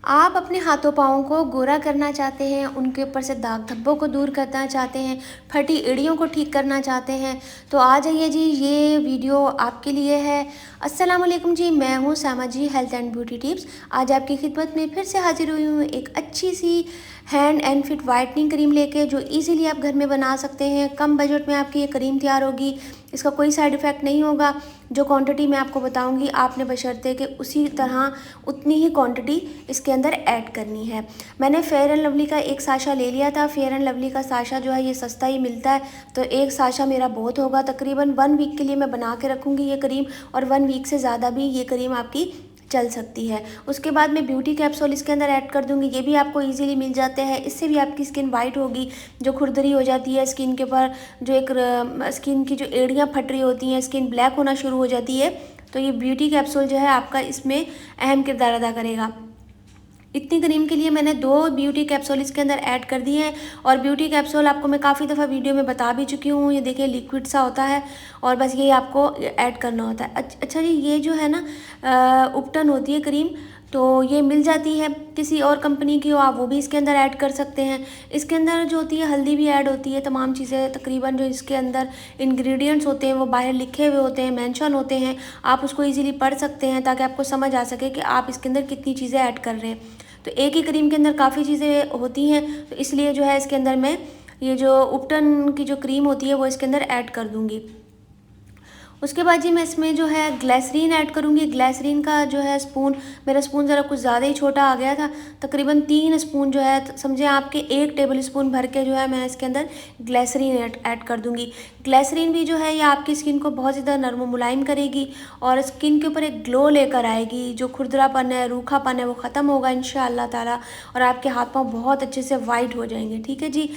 आप अपने हाथों पाँवों को गोरा करना चाहते हैं, उनके ऊपर से दाग धब्बों को दूर करना चाहते हैं, फटी एड़ियों को ठीक करना चाहते हैं, तो आ जाइए जी, ये वीडियो आपके लिए है। अस्सलाम वालेकुम जी, मैं हूँ सामा जी, हेल्थ एंड ब्यूटी टिप्स। आज आपकी खिदमत में फिर से हाजिर हुई हूँ एक अच्छी सी hand and feet whitening cream लेके, जो इजीली आप घर में बना सकते हैं। कम बजट में आपकी ये क्रीम तैयार होगी, इसका कोई साइड इफ़ेक्ट नहीं होगा। जो क्वांटिटी मैं आपको बताऊंगी, आपने बशर्ते कि उसी तरह उतनी ही क्वांटिटी इसके अंदर ऐड करनी है। मैंने फेयर एंड लवली का एक साशा ले लिया था। फेयर एंड लवली का साशा जो है ये सस्ता ही मिलता है, तो एक साशा मेरा बहुत होगा। तकरीबन 1 वीक के लिए मैं बना के रखूँगी ये क्रीम, और 1 वीक से ज़्यादा भी ये क्रीम आपकी चल सकती है। उसके बाद मैं ब्यूटी कैप्सूल इसके अंदर ऐड कर दूंगी। ये भी आपको इजीली मिल जाते हैं, इससे भी आपकी स्किन वाइट होगी। जो खुरदरी हो जाती है स्किन के ऊपर, जो एक स्किन की जो एड़ियाँ फट रही होती हैं, स्किन ब्लैक होना शुरू हो जाती है, तो ये ब्यूटी कैप्सूल जो है आपका इसमें अहम किरदार अदा करेगा। इतनी क्रीम के लिए मैंने 2 ब्यूटी कैप्सूल इसके अंदर ऐड कर दिए हैं। और ब्यूटी कैप्सूल आपको मैं काफ़ी दफ़ा वीडियो में बता भी चुकी हूँ। ये देखिए लिक्विड सा होता है, और बस ये आपको ऐड करना होता है। अच्छा जी, ये जो है ना उपटन होती है क्रीम, तो ये मिल जाती है किसी और कंपनी की हो, आप वो भी इसके अंदर ऐड कर सकते हैं। इसके अंदर जो होती है हल्दी भी ऐड होती है, तमाम चीज़ें तकरीबन जो इसके अंदर इंग्रेडिएंट्स होते हैं वो बाहर लिखे हुए होते हैं, मेंशन होते हैं। आप उसको इजीली पढ़ सकते हैं ताकि आपको समझ आ सके कि आप इसके अंदर कितनी चीज़ें ऐड कर रहे हैं। तो एक ही क्रीम के अंदर काफ़ी चीज़ें होती हैं, तो इसलिए जो है इसके अंदर मैं ये जो उपटन की जो क्रीम होती है वो इसके अंदर ऐड कर दूँगी। उसके बाद जी मैं इसमें जो है ग्लिसरीन ऐड करूँगी। ग्लिसरीन का जो है स्पून, मेरा स्पून ज़रा कुछ ज़्यादा ही छोटा आ गया था, तकरीबन 3 स्पून जो है, समझे आपके 1 टेबल स्पून भर के जो है मैं इसके अंदर ग्लिसरीन ऐड कर दूँगी। ग्लिसरीन भी जो है ये आपकी स्किन को बहुत ज़्यादा नरम मुलायम करेगी, और स्किन के ऊपर एक ग्लो लेकर आएगी। जो खुरदरापन है, रूखापन है, वो ख़त्म होगा इंशाअल्लाह ताला, और आपके हाथ पाँव बहुत अच्छे से वाइट हो जाएंगे। ठीक है जी।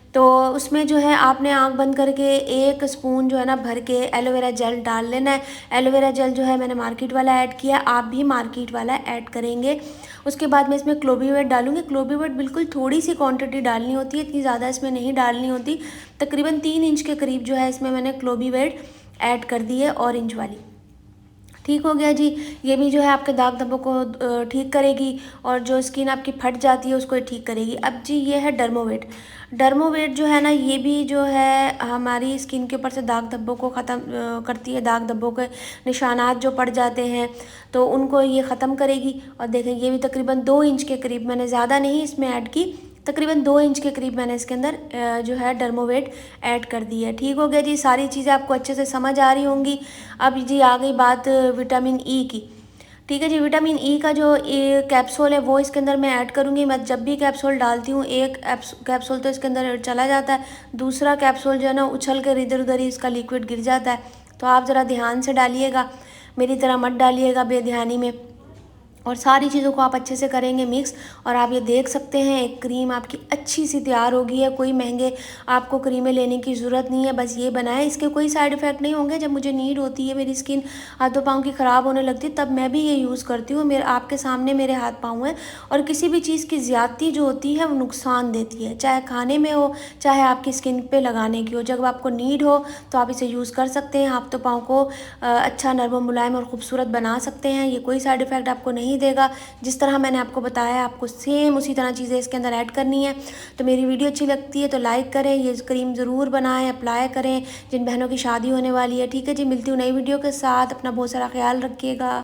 तो उसमें जो है आपने आंख बंद करके 1 स्पून जो है ना भर के एलोवेरा जेल डाल लेना है। एलोवेरा जेल जो है मैंने मार्केट वाला ऐड किया, आप भी मार्केट वाला ऐड करेंगे। उसके बाद मैं इसमें क्लोवीवेट डालूंगी। क्लोवीवेट बिल्कुल थोड़ी सी क्वांटिटी डालनी होती है, इतनी ज़्यादा इसमें नहीं डालनी होती। तकरीबन 3 इंच के करीब जो है इसमें मैंने क्लोवीवेट ऐड कर दी है, ऑरेंज वाली। ठीक हो गया जी। ये भी जो है आपके दाग धब्बों को ठीक करेगी, और जो स्किन आपकी फट जाती है उसको ठीक करेगी। अब जी ये है डर्मोवेट। डर्मोवेट जो है ना, ये भी जो है हमारी स्किन के ऊपर से दाग धब्बों को ख़त्म करती है। दाग धब्बों के निशानात जो पड़ जाते हैं तो उनको ये ख़त्म करेगी। और देखें ये भी तकरीबन 2 इंच के करीब, मैंने ज़्यादा नहीं इसमें ऐड की, तकरीबन 2 इंच के करीब मैंने इसके अंदर जो है डर्मोवेट ऐड कर दी है। ठीक हो गया जी, सारी चीज़ें आपको अच्छे से समझ आ रही होंगी। अब जी आ गई बात विटामिन ई की। ठीक है जी, विटामिन ई का जो कैप्सूल है वो इसके अंदर मैं ऐड करूँगी। मैं जब भी कैप्सूल डालती हूँ, एक कैप्सूल तो इसके अंदर चला जाता है, दूसरा कैप्सूल जो है ना उछल कर इधर उधर ही इसका लिक्विड गिर जाता है। तो आप ज़रा ध्यान से डालिएगा, मेरी तरह मत डालिएगा बेध्यानी में। और सारी चीज़ों को आप अच्छे से करेंगे मिक्स, और आप ये देख सकते हैं एक क्रीम आपकी अच्छी सी तैयार हो गई है। कोई महंगे आपको क्रीमें लेने की ज़रूरत नहीं है, बस ये बनाएं, इसके कोई साइड इफ़ेक्ट नहीं होंगे। जब मुझे नीड होती है, मेरी स्किन हाथों पाँव की ख़राब होने लगती है, तब मैं भी ये यूज़ करती हूँ। मेरे आपके सामने मेरे हाथ पाँव हैं, और किसी भी चीज़ की ज़्यादती जो होती है वो नुकसान देती है, चाहे खाने में हो, चाहे आपकी स्किन पे लगाने की हो। जब आपको नीड हो तो आप इसे यूज़ कर सकते हैं, हाथों पाँव को अच्छा नरम मुलायम और ख़ूबसूरत बना सकते हैं। ये कोई साइड इफ़ेक्ट आपको नहीं देगा। जिस तरह मैंने आपको बताया, आपको सेम उसी तरह चीज़ें इसके अंदर ऐड करनी है। तो मेरी वीडियो अच्छी लगती है तो लाइक करें, ये क्रीम ज़रूर बनाएं, अप्लाई करें जिन बहनों की शादी होने वाली है। ठीक है जी, मिलती हूँ नई वीडियो के साथ। अपना बहुत सारा ख्याल रखिएगा।